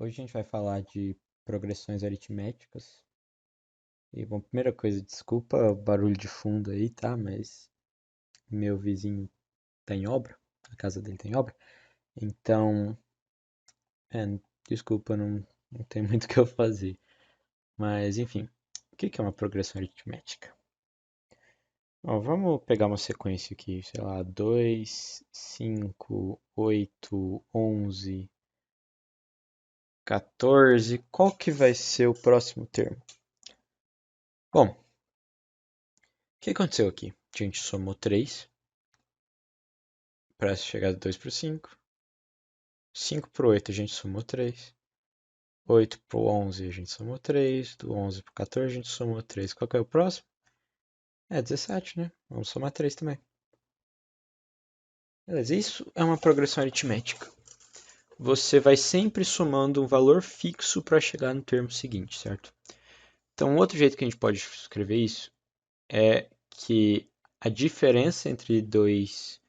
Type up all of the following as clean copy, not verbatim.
Hoje a gente vai falar de progressões aritméticas. E, bom, primeira coisa, desculpa o barulho de fundo aí, tá? Mas meu vizinho tá em obra, a casa dele tá em obra. Então, desculpa, não tem muito o que eu fazer. Mas, enfim, o que é uma progressão aritmética? Bom, vamos pegar uma sequência aqui, sei lá, 2, 5, 8, 11, 14. Qual que vai ser o próximo termo? Bom, o que aconteceu aqui? A gente somou 3 para chegar de 2 para o 5. 5 para o 8 a gente somou 3. 8 para o 11 a gente somou 3. Do 11 para o 14 a gente somou 3. Qual que é o próximo? É 17, né? Vamos somar 3 também. Beleza, isso é uma progressão aritmética. Você vai sempre somando um valor fixo para chegar no termo seguinte, certo? Então, outro jeito que a gente pode escrever isso é que a diferença entre dois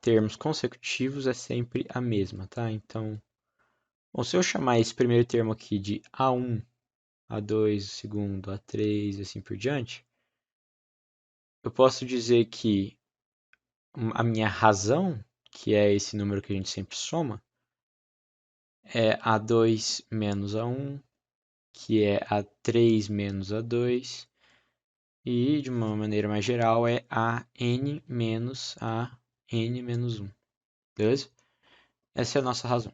termos consecutivos é sempre a mesma, tá? Então, bom, se eu chamar esse primeiro termo aqui de A1, A2, o segundo, A3 e assim por diante, eu posso dizer que a minha razão, que é esse número que a gente sempre soma, é A2 menos A1, que é A3 menos A2, e de uma maneira mais geral é AN menos AN menos 1, beleza? Essa é a nossa razão.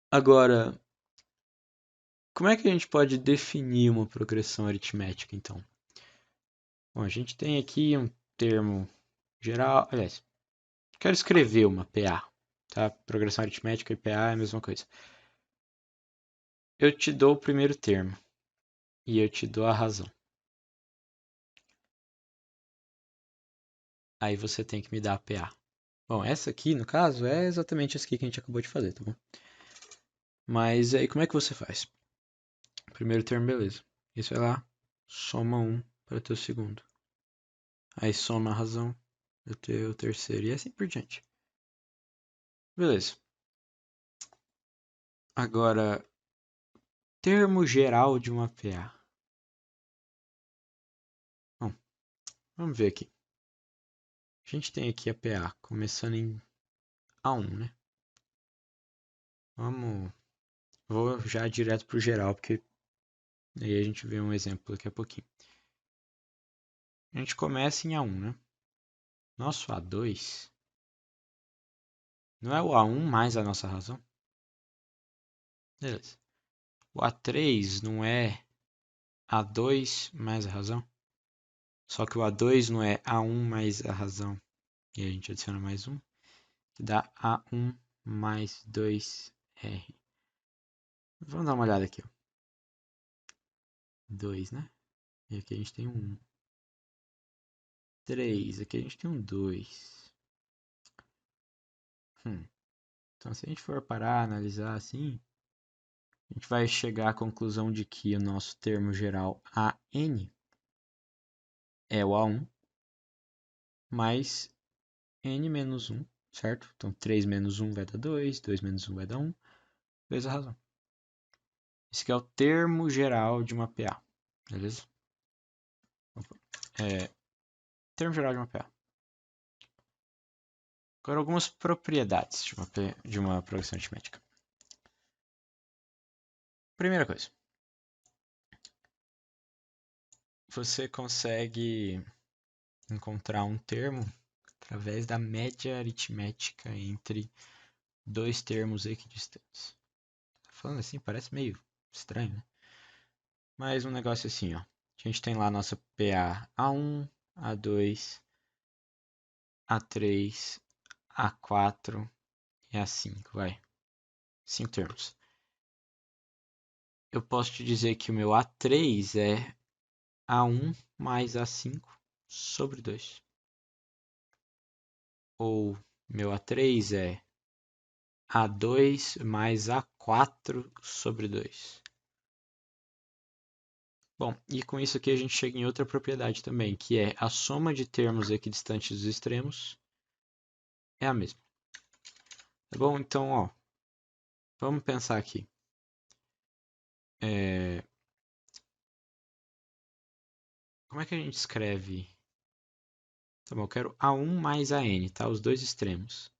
Agora, como é que a gente pode definir uma progressão aritmética, então? Bom, a gente tem aqui um termo geral. Aliás, quero escrever uma PA, tá? Progressão aritmética e PA é a mesma coisa. Eu te dou o primeiro termo e eu te dou a razão. Aí você tem que me dar a PA. Bom, essa aqui, no caso, é exatamente essa aqui que a gente acabou de fazer, tá bom? Mas aí como é que você faz? Primeiro termo, beleza. Isso vai lá, soma 1 para o teu segundo. Aí soma a razão para o teu terceiro e assim por diante. Beleza. Agora, termo geral de uma PA. Bom, vamos ver aqui. A gente tem aqui a PA começando em A1, né? Vou já direto pro geral, porque aí a gente vê um exemplo daqui a pouquinho. A gente começa em A1, né? Nosso A2 não é o A1 mais a nossa razão? Beleza. O A3 não é A2 mais a razão? Só que o A2 não é A1 mais a razão. E a gente adiciona mais um, que dá A1 mais 2R. Vamos dar uma olhada aqui, ó. 2, né? E aqui a gente tem um 1. 3, aqui a gente tem um 2. Então, se a gente for parar, analisar assim, a gente vai chegar à conclusão de que o nosso termo geral AN é o A1 mais N menos 1, certo? Então, 3 menos 1 vai dar 2, 2 menos 1 vai dar 1, vezes a razão. Esse aqui é o termo geral de uma PA, beleza? Termo geral de uma PA. Agora, algumas propriedades de uma progressão aritmética. Primeira coisa, você consegue encontrar um termo através da média aritmética entre dois termos equidistantes. Falando assim, parece meio estranho, né? Mas um negócio assim, ó. A gente tem lá a nossa PA A1, A2, A3, A4 e A5, vai. 5 termos. Eu posso te dizer que o meu A3 é A1 mais A5 sobre 2. Ou meu A3 é A2 mais A4 sobre 2. Bom, e com isso aqui a gente chega em outra propriedade também, que é a soma de termos equidistantes dos extremos é a mesma. Tá bom? Então, ó, Vamos pensar aqui. Como é que a gente escreve? Tá bom, eu quero A1 mais AN, tá? Os dois extremos.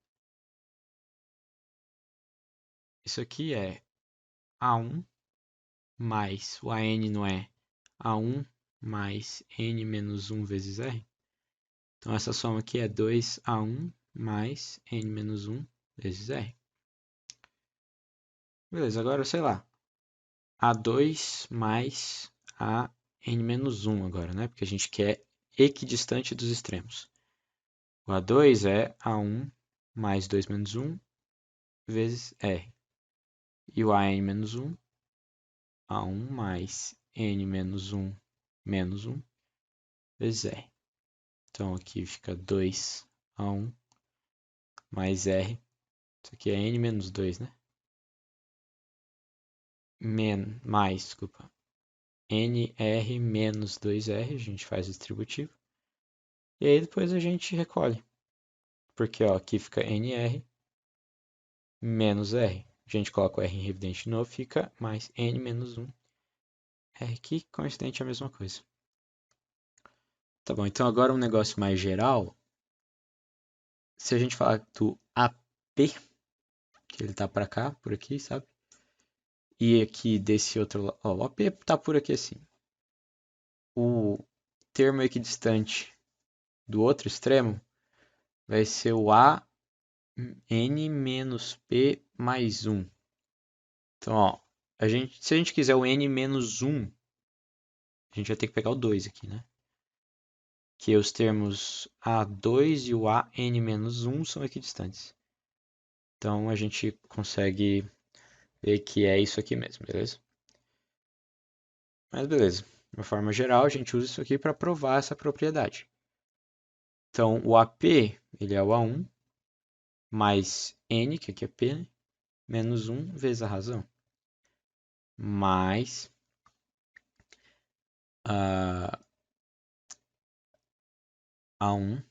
Isso aqui é A1 mais o AN não é A1 mais N menos 1 vezes R. Então essa soma aqui é 2A1 mais N menos 1 vezes R. Beleza, agora sei lá. A2 mais a N menos 1 agora, né? Porque a gente quer equidistante dos extremos. O A2 é A1 mais 2 menos 1 vezes R. E o AN menos 1, A1 mais N menos 1 menos 1 vezes R. Então aqui fica 2A1 mais R. Isso aqui é N menos 2, né? Desculpa. NR menos 2R, a gente faz o distributivo. E aí depois a gente recolhe. Porque ó, aqui fica NR menos R. A gente coloca o R em evidente de novo, fica mais N menos 1. R que coincidente é a mesma coisa. Tá bom, então agora um negócio mais geral. Se a gente falar do AP, que ele tá para cá, por aqui, sabe? E aqui desse outro lado, ó, o AP tá por aqui assim. O termo equidistante do outro extremo vai ser o A n menos P mais 1. Então, ó, se a gente quiser o n menos 1, a gente vai ter que pegar o 2 aqui, né? Que os termos A2 e o AN menos 1 são equidistantes. Então, a gente consegue ver que é isso aqui mesmo, beleza? Mas beleza, de uma forma geral, a gente usa isso aqui para provar essa propriedade. Então, o AP, ele é o A1, mais N, que aqui é P, né? Menos 1 vezes a razão. Mais A1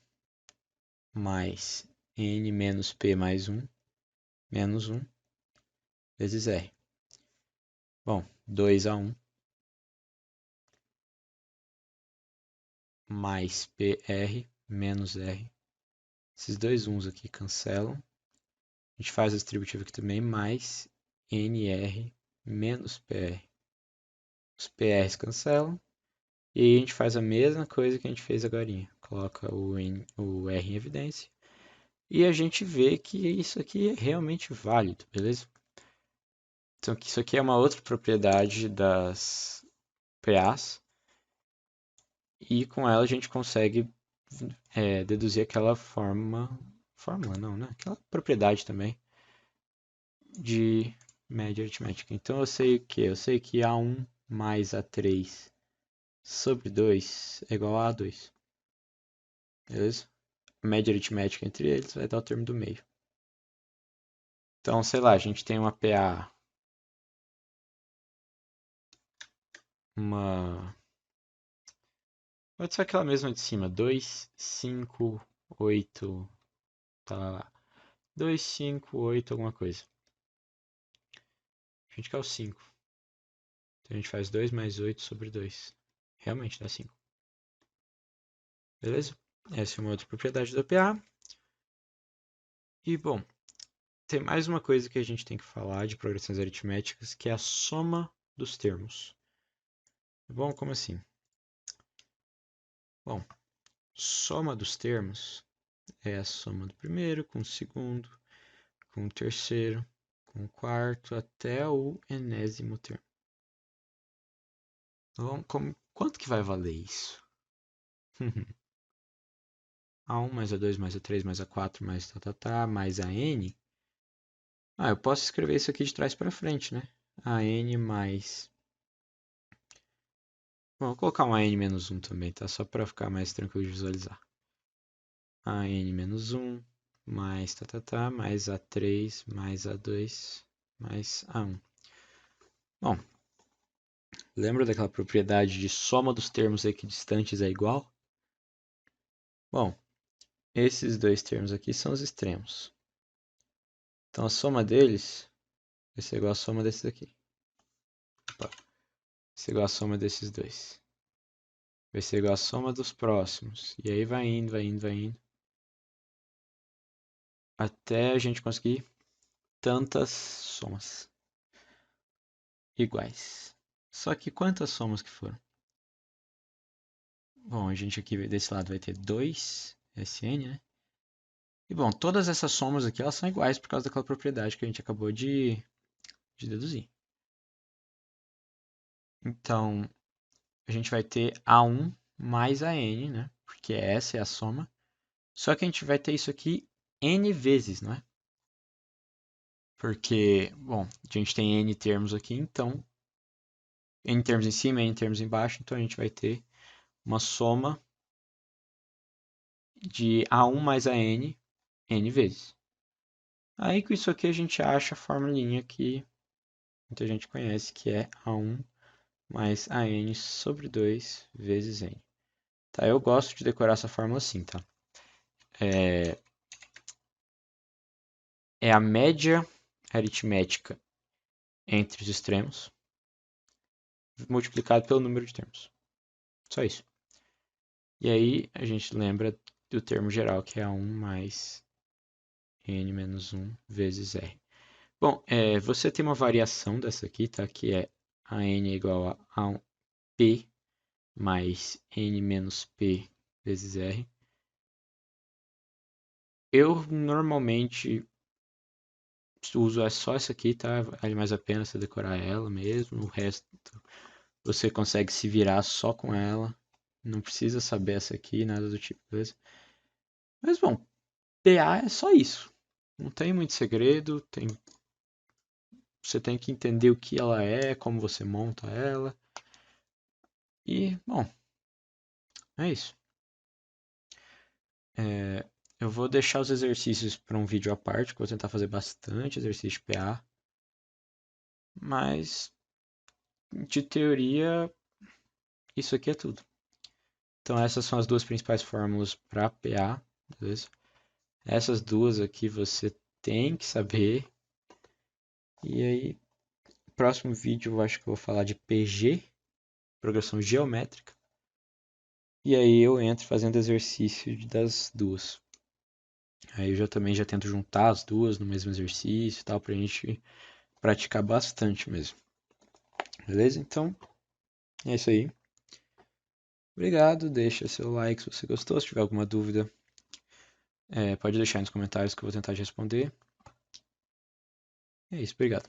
mais N menos P mais 1 menos 1 vezes R. Bom, 2A1 mais PR menos R. Esses dois 1s aqui cancelam. A gente faz a distributiva aqui também, mais NR menos PR. Os PRs cancelam. E aí a gente faz a mesma coisa que a gente fez agora. Coloca o R em evidência. E a gente vê que isso aqui é realmente válido, beleza? Então, isso aqui é uma outra propriedade das PAs. E com ela a gente consegue deduzir aquela fórmula não, né? Aquela propriedade também de média aritmética. Então eu sei o que? Eu sei que A1 mais A3 sobre 2 é igual a A2. Beleza? A média aritmética entre eles vai dar o termo do meio. Então, sei lá, a gente tem uma PA, pode ser aquela mesma de cima, 2, 5, 8, tá lá. 2, 5, 8, alguma coisa. A gente quer o 5. Então a gente faz 2 mais 8 sobre 2. Realmente dá 5. Beleza? Essa é uma outra propriedade do PA. E, bom, tem mais uma coisa que a gente tem que falar de progressões aritméticas, que é a soma dos termos. Bom, como assim? Bom, soma dos termos é a soma do primeiro com o segundo, com o terceiro, com o quarto, até o enésimo termo. Então, quanto que vai valer isso? A1 mais A2 mais A3 mais A4 mais mais a N. Eu posso escrever isso aqui de trás para frente, né? AN mais... Bom, vou colocar um AN menos 1 também, tá? Só para ficar mais tranquilo de visualizar. AN menos 1 mais mais A3 mais A2 mais A1. Bom, lembra daquela propriedade de soma dos termos equidistantes é igual? Bom, esses dois termos aqui são os extremos. Então a soma deles vai ser igual a soma desses aqui. Opa. Vai ser igual a soma desses dois. Vai ser igual a soma dos próximos. E aí vai indo, vai indo, vai indo. Até a gente conseguir tantas somas iguais. Só que quantas somas que foram? Bom, a gente aqui desse lado vai ter 2Sn, né? E bom, todas essas somas aqui elas são iguais por causa daquela propriedade que a gente acabou de deduzir. Então, a gente vai ter A1 mais AN, né? Porque essa é a soma. Só que a gente vai ter isso aqui N vezes, não é? Porque, bom, a gente tem N termos aqui, então N termos em cima, N termos embaixo, então a gente vai ter uma soma de A1 mais AN, N vezes. Aí com isso aqui a gente acha a formulinha que muita gente conhece, que é A1 mais AN sobre 2 vezes N. Tá, eu gosto de decorar essa fórmula assim, tá? É a média aritmética entre os extremos multiplicado pelo número de termos. Só isso. E aí a gente lembra do termo geral, que é A1 mais N menos 1 vezes R. Bom, você tem uma variação dessa aqui, tá? Que é a N é igual a P mais N menos P vezes R. Eu normalmente uso só essa aqui, tá? Vale mais a pena você decorar ela mesmo. O resto você consegue se virar só com ela. Não precisa saber essa aqui, nada do tipo, beleza? Mas bom, PA é só isso. Não tem muito segredo, você tem que entender o que ela é, como você monta ela. E, bom, é isso. Eu vou deixar os exercícios para um vídeo à parte, que eu vou tentar fazer bastante exercício de PA. Mas, de teoria, isso aqui é tudo. Então, essas são as duas principais fórmulas para PA, beleza? Essas duas aqui você tem que saber. E aí, no próximo vídeo eu acho que eu vou falar de PG, progressão geométrica. E aí eu entro fazendo exercício das duas. Aí eu também já tento juntar as duas no mesmo exercício e tal, pra gente praticar bastante mesmo. Beleza? Então, é isso aí. Obrigado, deixa seu like se você gostou. Se tiver alguma dúvida, pode deixar aí nos comentários que eu vou tentar te responder. É isso, obrigado.